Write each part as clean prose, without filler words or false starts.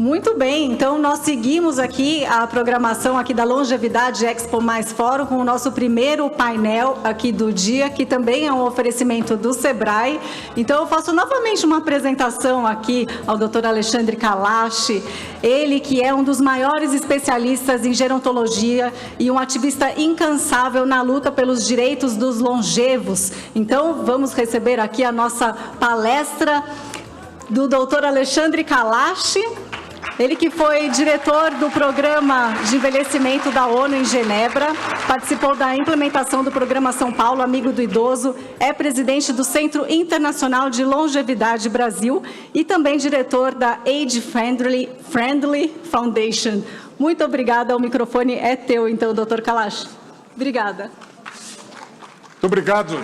Muito bem, então nós seguimos aqui a programação aqui da Longevidade Expo Mais Fórum com o nosso primeiro painel aqui do dia, que também é um oferecimento do Sebrae. Então eu faço novamente uma apresentação aqui ao Dr. Alexandre Kalash, ele que é um dos maiores especialistas em gerontologia e um ativista incansável na luta pelos direitos dos longevos. Então vamos receber aqui a nossa palestra do Dr. Alexandre Kalash. Ele que foi diretor do Programa de Envelhecimento da ONU em Genebra, participou da implementação do Programa São Paulo Amigo do Idoso, é presidente do Centro Internacional de Longevidade Brasil e também diretor da Age Friendly Foundation. Muito obrigada, o microfone é teu, então, Dr. Kalash. Obrigada. Muito obrigado.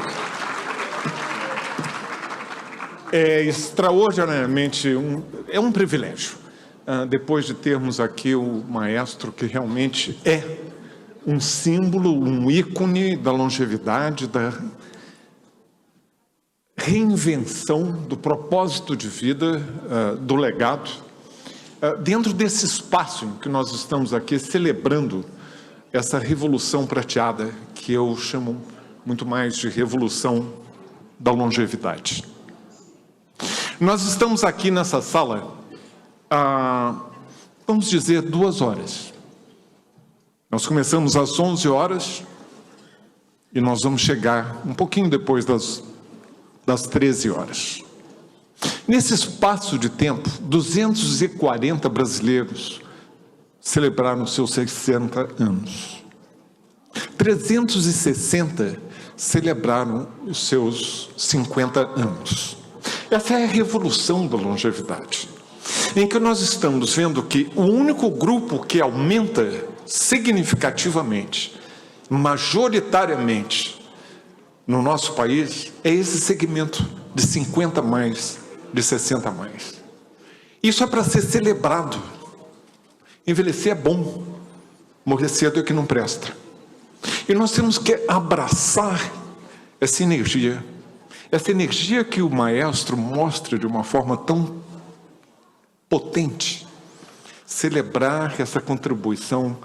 É extraordinariamente um privilégio. Depois de termos aqui o maestro que realmente é um símbolo, um ícone da longevidade, da reinvenção do propósito de vida, do legado, dentro desse espaço em que nós estamos aqui celebrando essa revolução prateada, que eu chamo muito mais de revolução da longevidade. Nós estamos aqui nessa sala vamos dizer 2 horas. Nós começamos às 11 horas e nós vamos chegar um pouquinho depois das 13 horas. Nesse espaço de tempo, 240 brasileiros celebraram seus 60 anos. 360 celebraram os seus 50 anos. Essa é a revolução da longevidade, em que nós estamos vendo que o único grupo que aumenta significativamente, majoritariamente, no nosso país, é esse segmento de 50 mais, de 60 mais. Isso é para ser celebrado. Envelhecer é bom, morrer cedo é que não presta. E nós temos que abraçar essa energia que o maestro mostra de uma forma tão potente, celebrar essa contribuição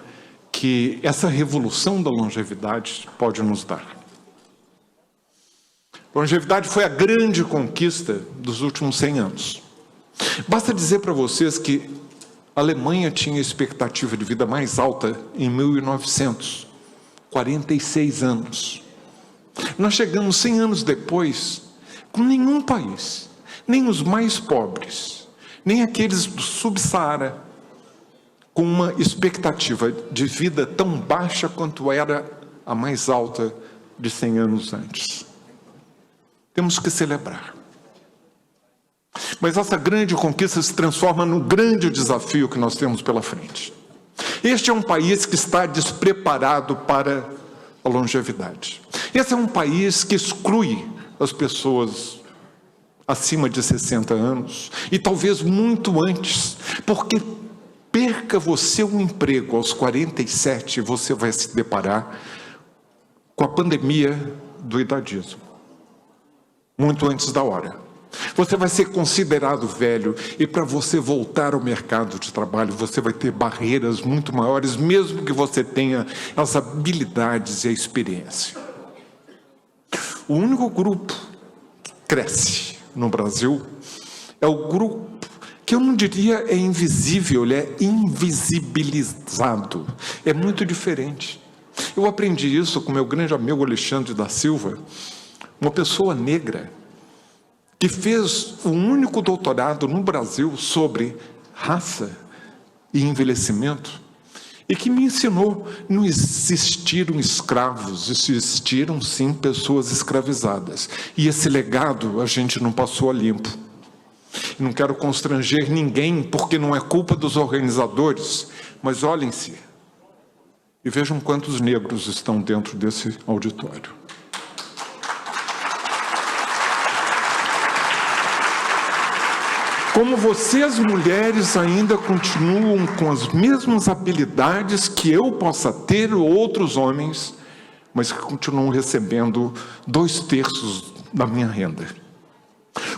que essa revolução da longevidade pode nos dar. Longevidade foi a grande conquista dos últimos 100 anos. Basta dizer para vocês que a Alemanha tinha a expectativa de vida mais alta em 1900, 46 anos. Nós chegamos 100 anos depois, com nenhum país, nem os mais pobres, nem aqueles do Subsaara, com uma expectativa de vida tão baixa quanto era a mais alta de 100 anos antes. Temos que celebrar. Mas essa grande conquista se transforma no grande desafio que nós temos pela frente. Este é um país que está despreparado para a longevidade. Esse é um país que exclui as pessoas acima de 60 anos, e talvez muito antes, porque perca você um emprego aos 47, você vai se deparar com a pandemia do idadismo, muito antes da hora. Você vai ser considerado velho, e para você voltar ao mercado de trabalho, você vai ter barreiras muito maiores, mesmo que você tenha as habilidades e a experiência. O único grupo que cresce no Brasil é o grupo que eu não diria é invisível, ele é invisibilizado. É muito diferente. Eu aprendi isso com meu grande amigo Alexandre da Silva, uma pessoa negra, que fez o único doutorado no Brasil sobre raça e envelhecimento, e que me ensinou: não existiram escravos, existiram sim pessoas escravizadas. E esse legado a gente não passou a limpo. Não quero constranger ninguém, porque não é culpa dos organizadores, mas olhem-se e vejam quantos negros estão dentro desse auditório. Como vocês, mulheres, ainda continuam com as mesmas habilidades que eu possa ter, ou outros homens, mas que continuam recebendo 2/3 da minha renda.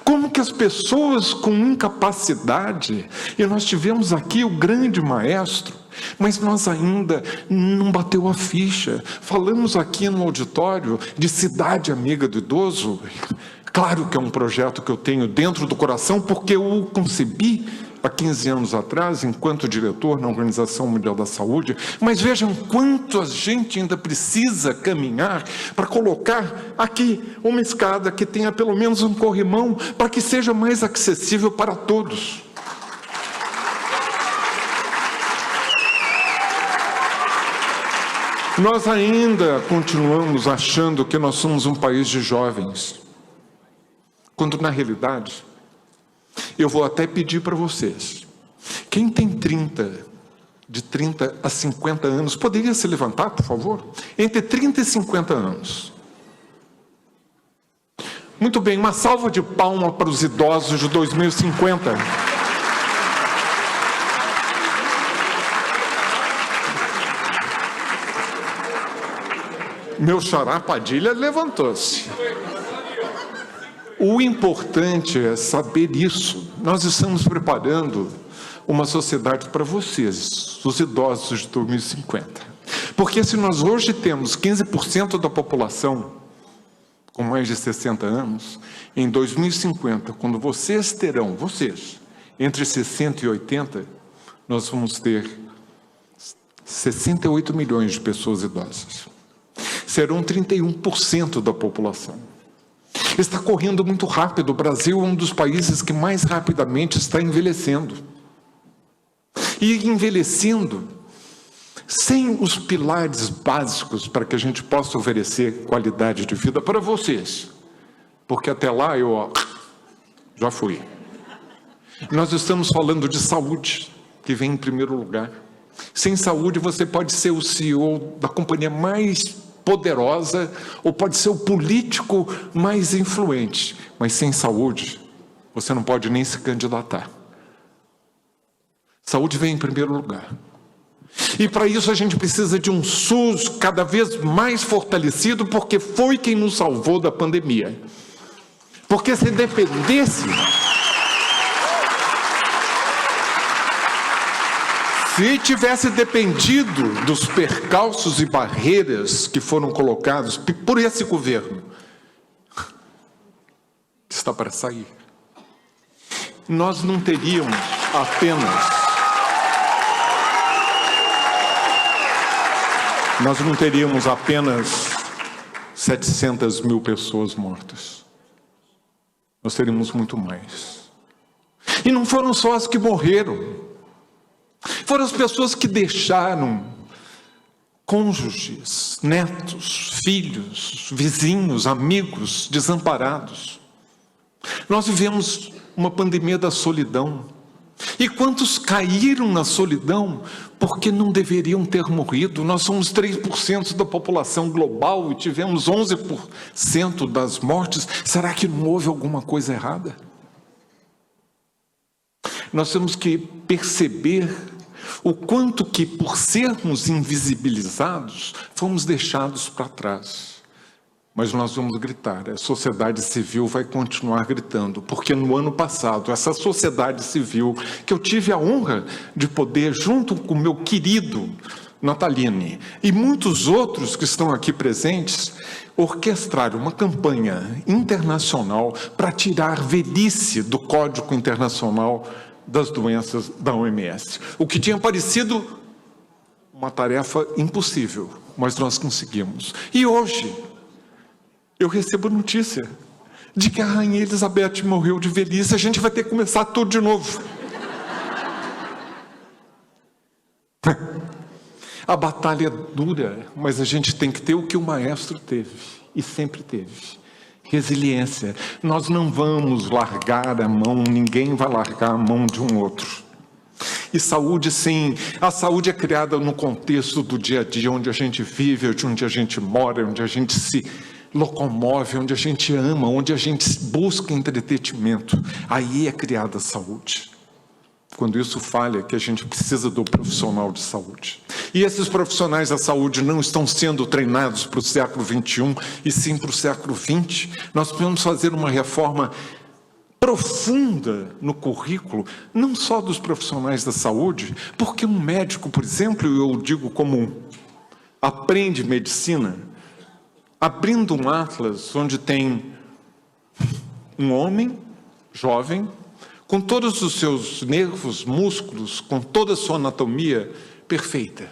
Como que as pessoas com incapacidade, e nós tivemos aqui o grande maestro, mas nós ainda não bateu a ficha. Falamos aqui no auditório de Cidade Amiga do Idoso. Claro que é um projeto que eu tenho dentro do coração, porque eu o concebi há 15 anos atrás, enquanto diretor na Organização Mundial da Saúde, mas vejam quanto a gente ainda precisa caminhar para colocar aqui uma escada que tenha pelo menos um corrimão, para que seja mais acessível para todos. Nós ainda continuamos achando que nós somos um país de jovens, quando na realidade, eu vou até pedir para vocês, quem tem de 30 a 50 anos, poderia se levantar, por favor? Entre 30 e 50 anos. Muito bem, uma salva de palmas para os idosos de 2050. Meu xará Padilha levantou-se. O importante é saber isso. Nós estamos preparando uma sociedade para vocês, os idosos de 2050. Porque se nós hoje temos 15% da população com mais de 60 anos, em 2050, quando vocês, entre 60 e 80, nós vamos ter 68 milhões de pessoas idosas. Serão 31% da população. Está correndo muito rápido. O Brasil é um dos países que mais rapidamente está envelhecendo. E envelhecendo sem os pilares básicos para que a gente possa oferecer qualidade de vida para vocês. Porque até lá eu já fui. Nós estamos falando de saúde, que vem em primeiro lugar. Sem saúde você pode ser o CEO da companhia mais poderosa, ou pode ser o político mais influente, mas sem saúde, você não pode nem se candidatar. Saúde vem em primeiro lugar. E para isso a gente precisa de um SUS cada vez mais fortalecido, porque foi quem nos salvou da pandemia. Porque se dependesse... Se tivesse dependido dos percalços e barreiras que foram colocados por esse governo, que está para sair, nós não teríamos apenas 700 mil pessoas mortas. Nós teríamos muito mais. E não foram só as que morreram. Foram as pessoas que deixaram cônjuges, netos, filhos, vizinhos, amigos desamparados. Nós vivemos uma pandemia da solidão. E quantos caíram na solidão porque não deveriam ter morrido? Nós somos 3% da população global e tivemos 11% das mortes. Será que não houve alguma coisa errada? Nós temos que perceber o quanto que, por sermos invisibilizados, fomos deixados para trás. Mas nós vamos gritar, a sociedade civil vai continuar gritando, porque no ano passado, essa sociedade civil, que eu tive a honra de poder, junto com o meu querido Nataline, e muitos outros que estão aqui presentes, orquestrar uma campanha internacional para tirar velhice do Código Internacional das Doenças da OMS. O que tinha parecido uma tarefa impossível, mas nós conseguimos. E hoje, eu recebo notícia de que a Rainha Elizabeth morreu de velhice. A gente vai ter que começar tudo de novo. A batalha é dura, mas a gente tem que ter o que o maestro teve, e sempre teve. Resiliência. Nós não vamos largar a mão, ninguém vai largar a mão de um outro. E saúde, sim, a saúde é criada no contexto do dia a dia, onde a gente vive, onde a gente mora, onde a gente se locomove, onde a gente ama, onde a gente busca entretenimento. Aí é criada a saúde. Quando isso falha, que a gente precisa do profissional de saúde. E esses profissionais da saúde não estão sendo treinados para o século XXI, e sim para o século XX. Nós precisamos fazer uma reforma profunda no currículo, não só dos profissionais da saúde, porque um médico, por exemplo, eu digo como aprende medicina, abrindo um atlas onde tem um homem jovem, com todos os seus nervos, músculos, com toda a sua anatomia perfeita.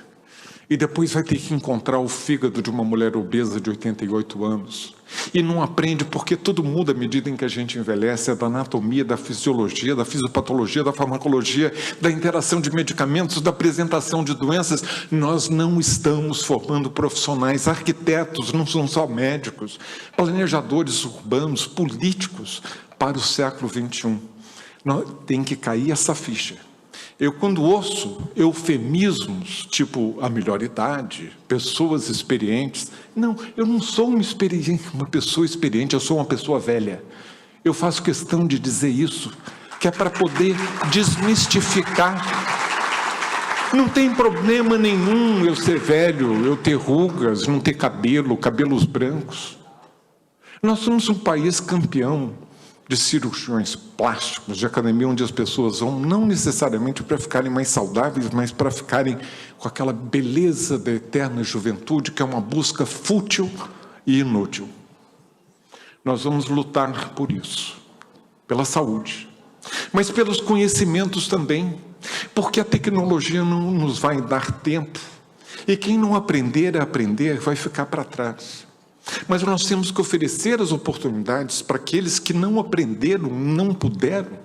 E depois vai ter que encontrar o fígado de uma mulher obesa de 88 anos. E não aprende porque tudo muda à medida em que a gente envelhece, é da anatomia, da fisiologia, da fisiopatologia, da farmacologia, da interação de medicamentos, da apresentação de doenças. Nós não estamos formando profissionais, arquitetos, não são só médicos, planejadores urbanos, políticos para o século XXI. Tem que cair essa ficha. Eu, quando ouço eufemismos, tipo a melhor idade, pessoas experientes, não, eu não sou uma pessoa experiente, eu sou uma pessoa velha. Eu faço questão de dizer isso, que é para poder desmistificar. Não tem problema nenhum eu ser velho, eu ter rugas, não ter cabelo, cabelos brancos. Nós somos um país campeão de cirurgiões plásticos, de academia, onde as pessoas vão não necessariamente para ficarem mais saudáveis, mas para ficarem com aquela beleza da eterna juventude, que é uma busca fútil e inútil. Nós vamos lutar por isso, pela saúde, mas pelos conhecimentos também, porque a tecnologia não nos vai dar tempo, e quem não aprender a aprender vai ficar para trás. Mas nós temos que oferecer as oportunidades para aqueles que não aprenderam, não puderam.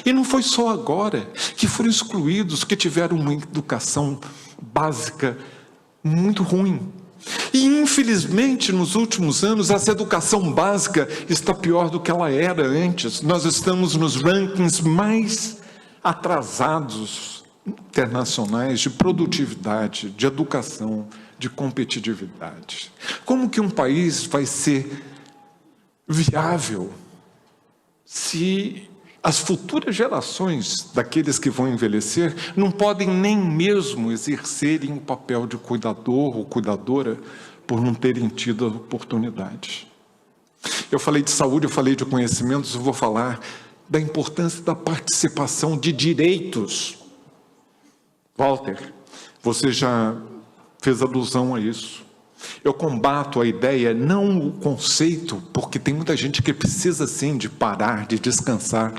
E não foi só agora que foram excluídos, que tiveram uma educação básica muito ruim. E infelizmente nos últimos anos essa educação básica está pior do que ela era antes. Nós estamos nos rankings mais atrasados internacionais de produtividade, de educação, de competitividade. Como que um país vai ser viável se as futuras gerações daqueles que vão envelhecer não podem nem mesmo exercerem o papel de cuidador ou cuidadora por não terem tido a oportunidade? Eu falei de saúde, eu falei de conhecimentos, eu vou falar da importância da participação de direitos. Walter, você já fez alusão a isso. Eu combato a ideia, não o conceito, porque tem muita gente que precisa sim de parar, de descansar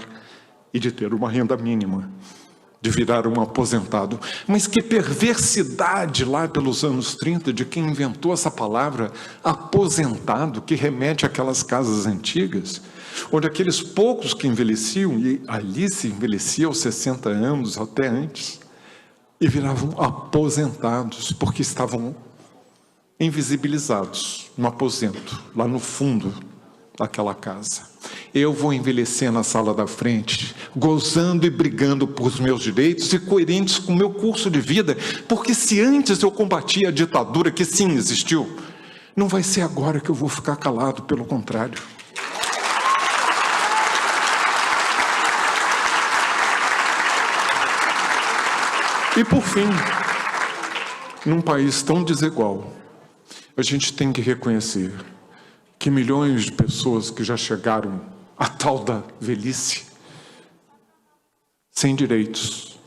e de ter uma renda mínima, de virar um aposentado. Mas que perversidade lá pelos anos 30 de quem inventou essa palavra aposentado, que remete àquelas casas antigas, onde aqueles poucos que envelheciam, e ali se envelhecia aos 60 anos, até antes, e viravam aposentados, porque estavam invisibilizados no aposento, lá no fundo daquela casa. Eu vou envelhecer na sala da frente, gozando e brigando por os meus direitos e coerentes com o meu curso de vida, porque se antes eu combatia a ditadura, que sim existiu, não vai ser agora que eu vou ficar calado, pelo contrário. E por fim, num país tão desigual, a gente tem que reconhecer que milhões de pessoas que já chegaram à tal da velhice, sem direitos,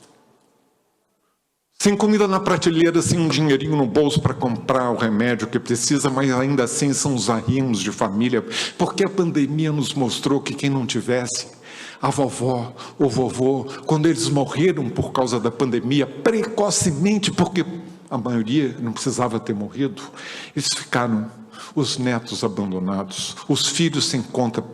sem comida na prateleira, sem um dinheirinho no bolso para comprar o remédio que precisa, mas ainda assim são os arrimos de família, porque a pandemia nos mostrou que quem não tivesse, a vovó, o vovô, quando eles morreram por causa da pandemia, precocemente, porque a maioria não precisava ter morrido, eles ficaram, os netos abandonados, os filhos sem conta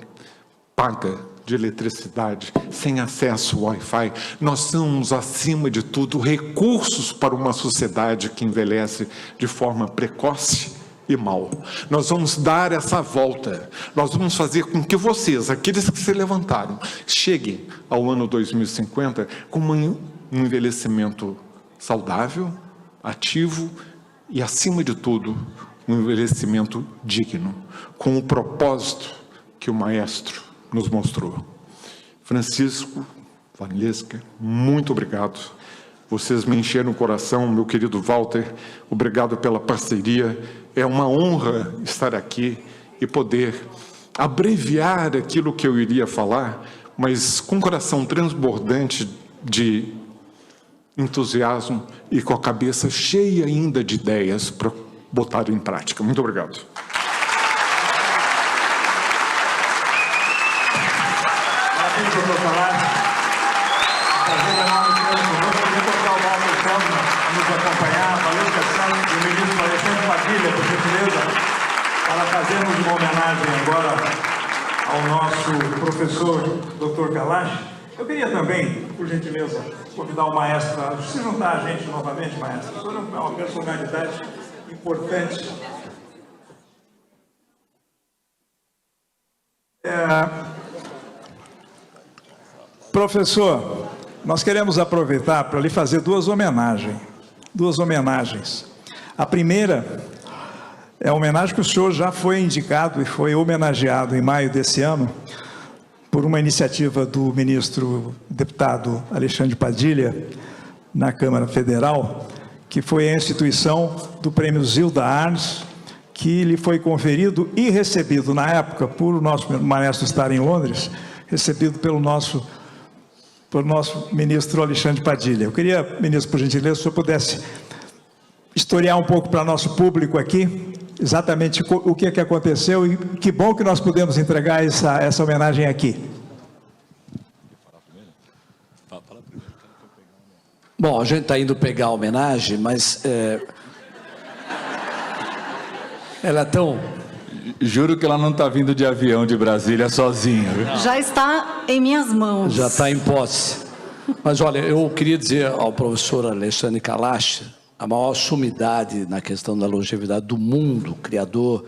paga de eletricidade, sem acesso ao Wi-Fi. Nós somos, acima de tudo, recursos para uma sociedade que envelhece de forma precoce e mal. Nós vamos dar essa volta, nós vamos fazer com que vocês, aqueles que se levantaram, cheguem ao ano 2050 com um envelhecimento saudável, ativo e, acima de tudo, um envelhecimento digno, com o propósito que o maestro nos mostrou. Francisco, Valesca, muito obrigado. Vocês me encheram o coração, meu querido Walter, obrigado pela parceria. É uma honra estar aqui e poder abreviar aquilo que eu iria falar, mas com um coração transbordante de entusiasmo e com a cabeça cheia ainda de ideias para botar em prática. Muito obrigado. Parabéns, doutor Kalash. Prazer enorme ter conosco. Eu vou tocar o Walter Feldman a nos acompanhar, valeu, questão do ministro Alexandre Padilha, por gentileza, para fazermos uma homenagem agora ao nosso professor, doutor Kalash. Eu queria também, por gentileza, convidar o maestro a se juntar a gente novamente, maestro. O senhor é uma personalidade importante. Professor, nós queremos aproveitar para lhe fazer duas homenagens. A primeira é a homenagem que o senhor já foi indicado e foi homenageado em maio desse ano por uma iniciativa do ministro deputado Alexandre Padilha na Câmara Federal, que foi a instituição do prêmio Zilda Arnes, que lhe foi conferido e recebido na época, por o nosso maestro estar em Londres, recebido pelo nosso ministro Alexandre Padilha. Eu queria, ministro, por gentileza, se o senhor pudesse historiar um pouco para nosso público aqui, exatamente o que aconteceu e que bom que nós pudemos entregar essa homenagem aqui. Bom, a gente está indo pegar a homenagem, mas ela é tão... Juro que ela não está vindo de avião de Brasília sozinha. Viu? Já está em minhas mãos. Já está em posse. Mas olha, eu queria dizer ao professor Alexandre Kalash, a maior sumidade na questão da longevidade do mundo, criador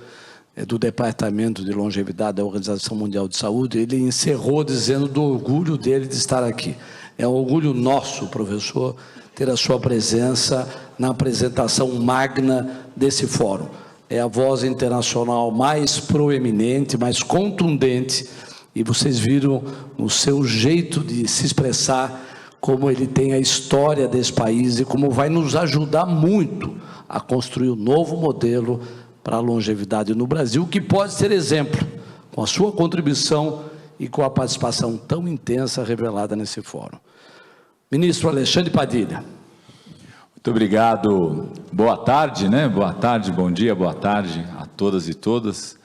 do Departamento de Longevidade da Organização Mundial de Saúde, ele encerrou dizendo do orgulho dele de estar aqui. É um orgulho nosso, professor, ter a sua presença na apresentação magna desse fórum. É a voz internacional mais proeminente, mais contundente, e vocês viram no seu jeito de se expressar como ele tem a história desse país e como vai nos ajudar muito a construir um novo modelo para a longevidade no Brasil, que pode ser exemplo, com a sua contribuição e com a participação tão intensa revelada nesse fórum. Ministro Alexandre Padilha. Muito obrigado. Boa tarde, né? Boa tarde, bom dia, boa tarde a todas e todas.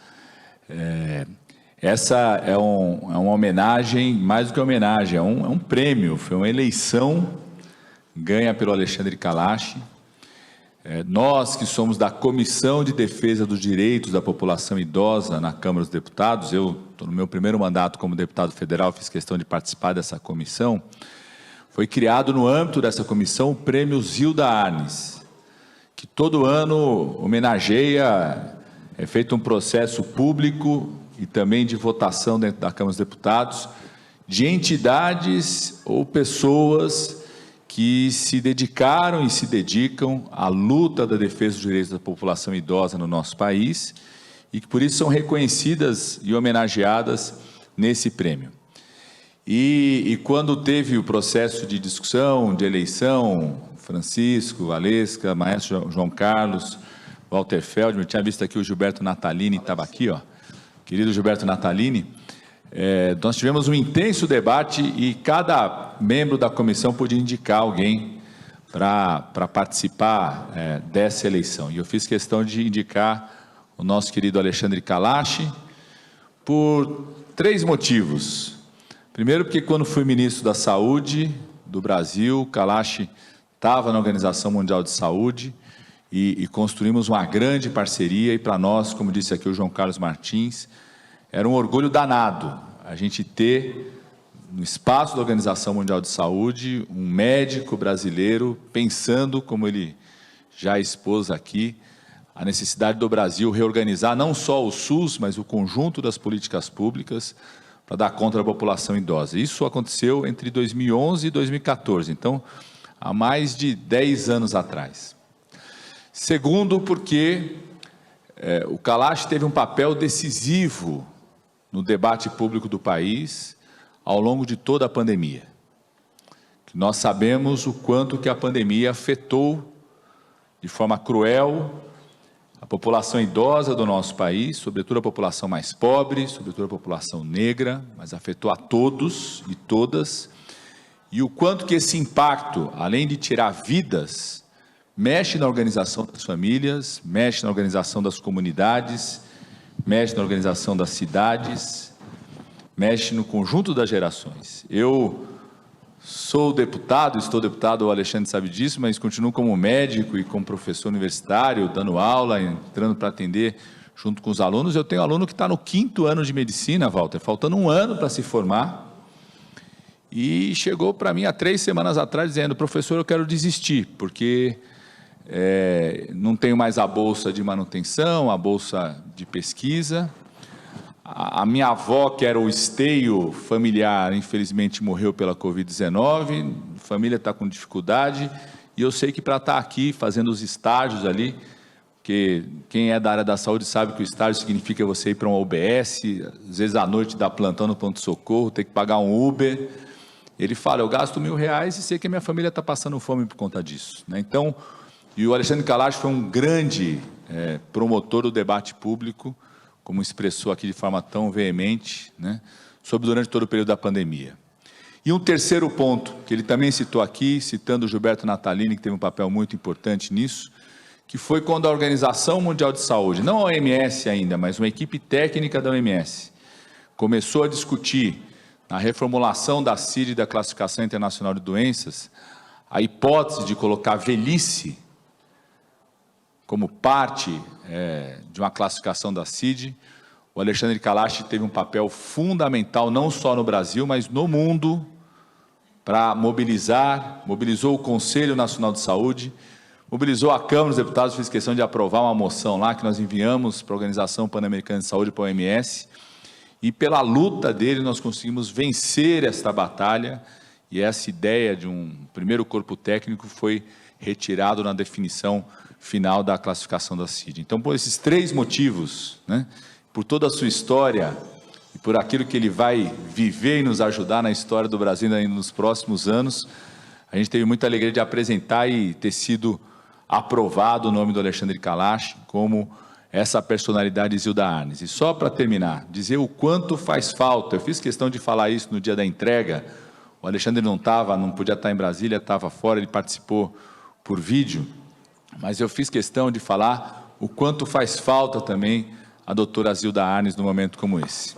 Essa é uma homenagem, mais do que homenagem, é um prêmio, foi uma eleição ganha pelo Alexandre Kalash. Nós que somos da Comissão de Defesa dos Direitos da População Idosa na Câmara dos Deputados, eu estou no meu primeiro mandato como deputado federal, fiz questão de participar dessa comissão. Foi criado no âmbito dessa comissão o prêmio Zilda Arnes, que todo ano homenageia, é feito um processo público e também de votação dentro da Câmara dos Deputados, de entidades ou pessoas que se dedicaram e se dedicam à luta da defesa dos direitos da população idosa no nosso país e que por isso são reconhecidas e homenageadas nesse prêmio. E quando teve o processo de discussão, de eleição, Francisco, Valesca, maestro João Carlos, Walter Feldman, tinha visto aqui o Gilberto Natalini, estava aqui, ó, querido Gilberto Natalini, nós tivemos um intenso debate e cada membro da comissão podia indicar alguém para participar dessa eleição. E eu fiz questão de indicar o nosso querido Alexandre Kalash por 3 motivos. Primeiro, porque quando fui ministro da Saúde do Brasil, Kalash estava na Organização Mundial de Saúde e construímos uma grande parceria e para nós, como disse aqui o João Carlos Martins, era um orgulho danado a gente ter no espaço da Organização Mundial de Saúde um médico brasileiro pensando, como ele já expôs aqui, a necessidade do Brasil reorganizar não só o SUS, mas o conjunto das políticas públicas para dar conta da população idosa. Isso aconteceu entre 2011 e 2014, então, há mais de 10 anos atrás. Segundo, porque o Kalash teve um papel decisivo no debate público do país ao longo de toda a pandemia. Nós sabemos o quanto que a pandemia afetou de forma cruel a população idosa do nosso país, sobretudo a população mais pobre, sobretudo a população negra, mas afetou a todos e todas, e o quanto que esse impacto, além de tirar vidas, mexe na organização das famílias, mexe na organização das comunidades, mexe na organização das cidades, mexe no conjunto das gerações. Eu sou deputado, estou deputado, o Alexandre sabe disso, mas continuo como médico e como professor universitário, dando aula, entrando para atender junto com os alunos. Eu tenho um aluno que está no 5º ano de medicina, Walter, faltando 1 ano para se formar, e chegou para mim há 3 semanas atrás dizendo: professor, eu quero desistir, porque não tenho mais a bolsa de manutenção, a bolsa de pesquisa. A minha avó, que era o esteio familiar, infelizmente morreu pela Covid-19, a família está com dificuldade, e eu sei que para estar aqui fazendo os estágios ali, porque quem é da área da saúde sabe que o estágio significa você ir para um OBS, às vezes à noite dar plantão no pronto-socorro, ter que pagar um Uber. Ele fala: eu gasto R$1.000 e sei que a minha família está passando fome por conta disso, né? Então, e o Alexandre Kalash foi um grande promotor do debate público, como expressou aqui de forma tão veemente, né, sobre durante todo o período da pandemia. E um terceiro ponto, que ele também citou aqui, citando o Gilberto Natalini, que teve um papel muito importante nisso, que foi quando a Organização Mundial de Saúde, não a OMS ainda, mas uma equipe técnica da OMS, começou a discutir, na reformulação da CID, da Classificação Internacional de Doenças, a hipótese de colocar velhice como parte de uma classificação da CID. O Alexandre Kalash teve um papel fundamental, não só no Brasil, mas no mundo, para mobilizou o Conselho Nacional de Saúde, mobilizou a Câmara dos Deputados, fiz questão de aprovar uma moção lá, que nós enviamos para a Organização Pan-Americana de Saúde, para a OMS, e pela luta dele nós conseguimos vencer esta batalha, e essa ideia de um primeiro corpo técnico foi retirado na definição final da classificação da CID. Então, por esses 3 motivos, né, por toda a sua história e por aquilo que ele vai viver e nos ajudar na história do Brasil nos próximos anos, a gente teve muita alegria de apresentar e ter sido aprovado o nome do Alexandre Kalash como essa personalidade Zilda Arnes. E só para terminar, dizer o quanto faz falta, eu fiz questão de falar isso no dia da entrega, o Alexandre não podia estar em Brasília, estava fora, ele participou por vídeo, mas eu fiz questão de falar o quanto faz falta também a doutora Zilda Arnes num momento como esse.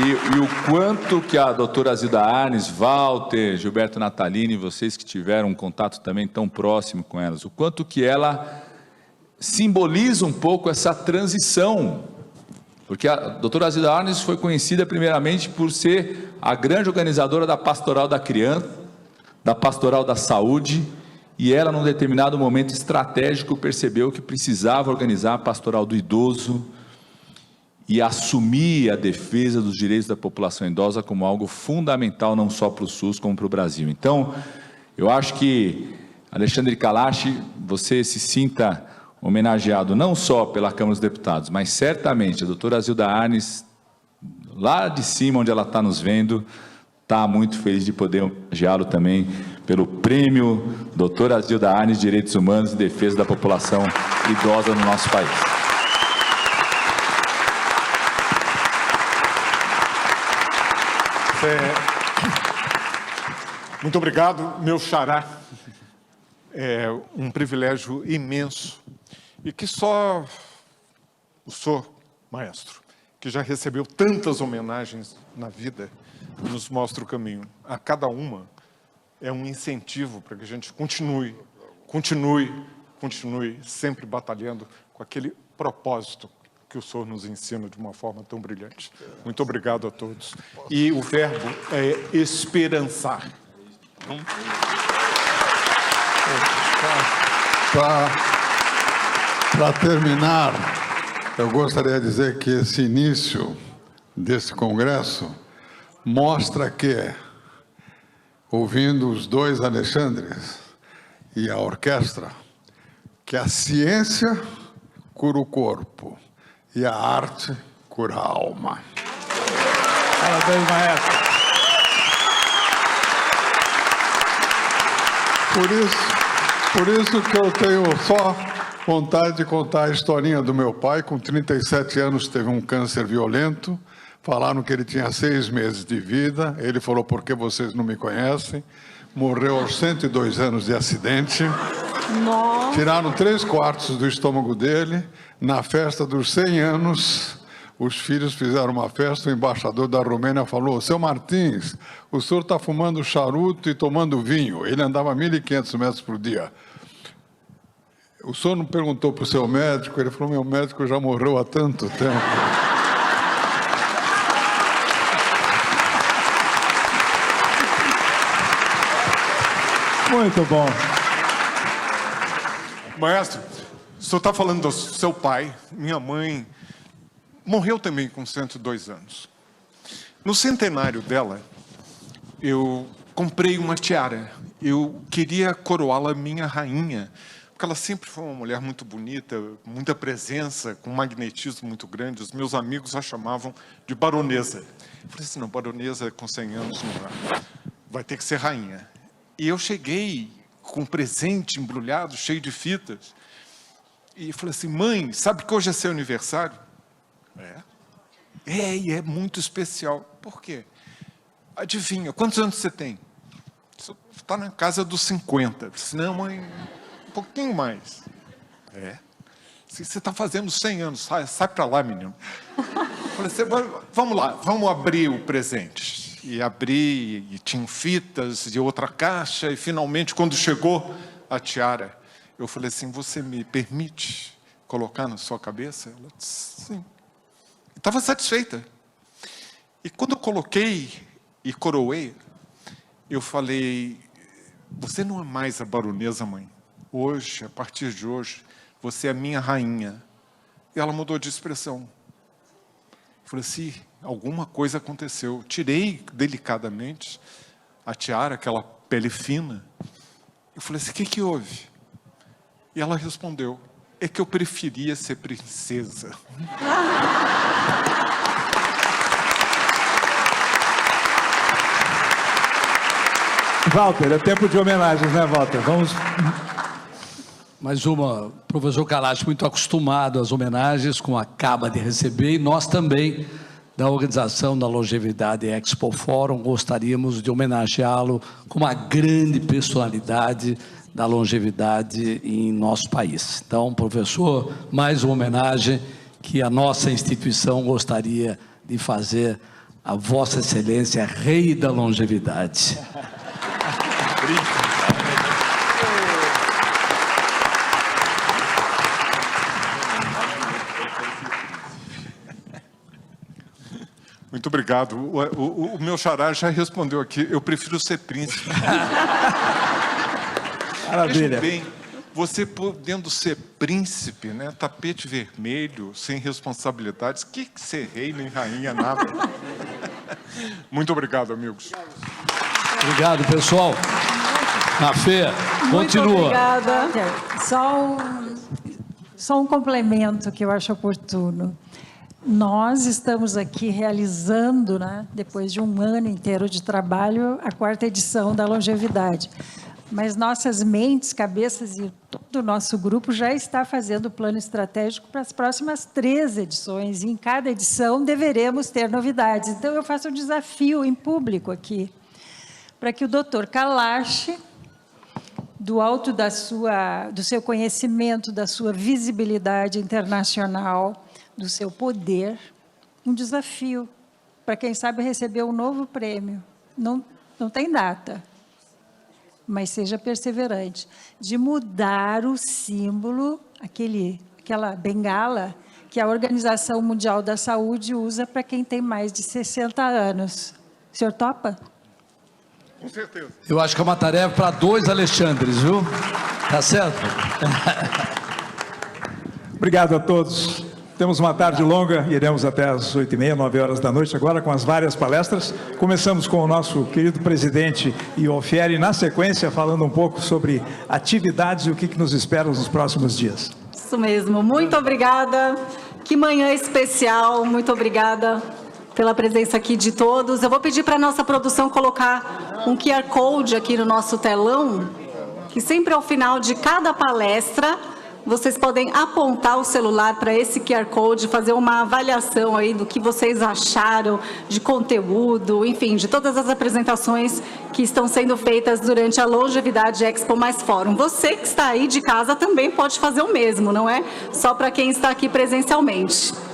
E o quanto que a doutora Zilda Arnes, Walter, Gilberto Natalini, vocês que tiveram um contato também tão próximo com elas, o quanto que ela simboliza um pouco essa transição, porque a doutora Zilda Arnes foi conhecida primeiramente por ser a grande organizadora da Pastoral da Criança, da Pastoral da Saúde, e ela, num determinado momento estratégico, percebeu que precisava organizar a Pastoral do Idoso e assumir a defesa dos direitos da população idosa como algo fundamental, não só para o SUS, como para o Brasil. Então, eu acho que, Alexandre Kalash, você se sinta homenageado não só pela Câmara dos Deputados, mas certamente a doutora Zilda Arnes, lá de cima onde ela está nos vendo, está muito feliz de poder homenageá-lo também pelo prêmio doutora Zilda Arnes, Direitos Humanos e Defesa da População Idosa no nosso país. Muito obrigado, meu xará. É um privilégio imenso e que só o senhor, maestro, que já recebeu tantas homenagens na vida, nos mostra o caminho. A cada uma é um incentivo para que a gente continue sempre batalhando com aquele propósito que o senhor nos ensina de uma forma tão brilhante. Muito obrigado a todos. E o verbo é esperançar. Para terminar, eu gostaria de dizer que esse início desse congresso mostra que, ouvindo os 2 Alexandres e a orquestra, que a ciência cura o corpo e a arte cura a alma. Parabéns, maestro. Por isso que eu tenho só vontade de contar a historinha do meu pai. Com 37 anos teve um câncer violento. Falaram que ele tinha 6 meses de vida. Ele falou, por que vocês não me conhecem? Morreu aos 102 anos de acidente. Nossa. Tiraram 3/4 do estômago dele. Na festa dos 100 anos, os filhos fizeram uma festa. O embaixador da Romênia falou, seu Martins, o senhor está fumando charuto e tomando vinho. Ele andava 1.500 metros por dia. O senhor não perguntou para o seu médico? Ele falou, meu médico já morreu há tanto tempo. Muito bom. Maestro, o senhor está falando do seu pai. Minha mãe morreu também com 102 anos. No centenário dela, eu comprei uma tiara. Eu queria coroá-la minha rainha, porque ela sempre foi uma mulher muito bonita, muita presença, com um magnetismo muito grande. Os meus amigos a chamavam de baronesa. Eu falei assim, não, baronesa com 100 anos não dá. Vai ter que ser rainha. E eu cheguei com um presente embrulhado, cheio de fitas. E falei assim, mãe, sabe que hoje é seu aniversário? E é muito especial. Por quê? Adivinha, quantos anos você tem? Você está na casa dos 50. Eu disse, não, mãe, um pouquinho mais. Você está fazendo 100 anos, sai para lá, menino. Falei assim, vamos lá, vamos abrir o presente. E abri, e tinha fitas, e outra caixa, e finalmente, quando chegou a tiara, eu falei assim, você me permite colocar na sua cabeça? Ela disse, sim. Estava satisfeita. E quando eu coloquei e coroei, eu falei, você não é mais a baronesa, mãe. Hoje, a partir de hoje, você é a minha rainha. E ela mudou de expressão. Eu falei assim, alguma coisa aconteceu. Tirei delicadamente a tiara, aquela pele fina. Eu falei assim, o que houve? E ela respondeu, é que eu preferia ser princesa. Walter, é tempo de homenagens, né, Walter? Vamos... Mais uma, professor Kalash, muito acostumado às homenagens, como acaba de receber, e nós também, da organização da Longevidade Expo Fórum, gostaríamos de homenageá-lo como uma grande personalidade da longevidade em nosso país. Então, professor, mais uma homenagem que a nossa instituição gostaria de fazer a Vossa Excelência, Rei da Longevidade. Muito obrigado. O meu xará já respondeu aqui, eu prefiro ser príncipe. Maravilha. Veja bem, você podendo ser príncipe, né, tapete vermelho, sem responsabilidades, que ser rei nem rainha, nada. Muito obrigado, amigos. Obrigado, pessoal. Na Fê, continua. Muito obrigada. Só um complemento que eu acho oportuno. Nós estamos aqui realizando, né, depois de um ano inteiro de trabalho, a 4ª edição da Longevidade. Mas nossas mentes, cabeças e todo o nosso grupo já está fazendo o plano estratégico para as próximas 3 edições. E em cada edição deveremos ter novidades. Então, eu faço um desafio em público aqui, para que o Dr. Kalash, do alto do seu conhecimento, da sua visibilidade internacional, do seu poder, um desafio para quem sabe receber um novo prêmio. Não tem data, mas seja perseverante, de mudar o símbolo, aquela bengala que a Organização Mundial da Saúde usa para quem tem mais de 60 anos. O senhor topa? Com certeza. Eu acho que é uma tarefa para 2 Alexandres, viu? Tá certo? Obrigado a todos. Temos uma tarde longa, iremos até às 8h30, 9 horas da noite, agora com as várias palestras. Começamos com o nosso querido presidente Ion-Fieri, na sequência, falando um pouco sobre atividades e o que nos espera nos próximos dias. Isso mesmo, muito obrigada. Que manhã especial, muito obrigada pela presença aqui de todos. Eu vou pedir para a nossa produção colocar um QR Code aqui no nosso telão, que sempre ao final de cada palestra, vocês podem apontar o celular para esse QR Code, fazer uma avaliação aí do que vocês acharam de conteúdo, enfim, de todas as apresentações que estão sendo feitas durante a Longevidade Expo Mais Fórum. Você que está aí de casa também pode fazer o mesmo, não é só para quem está aqui presencialmente.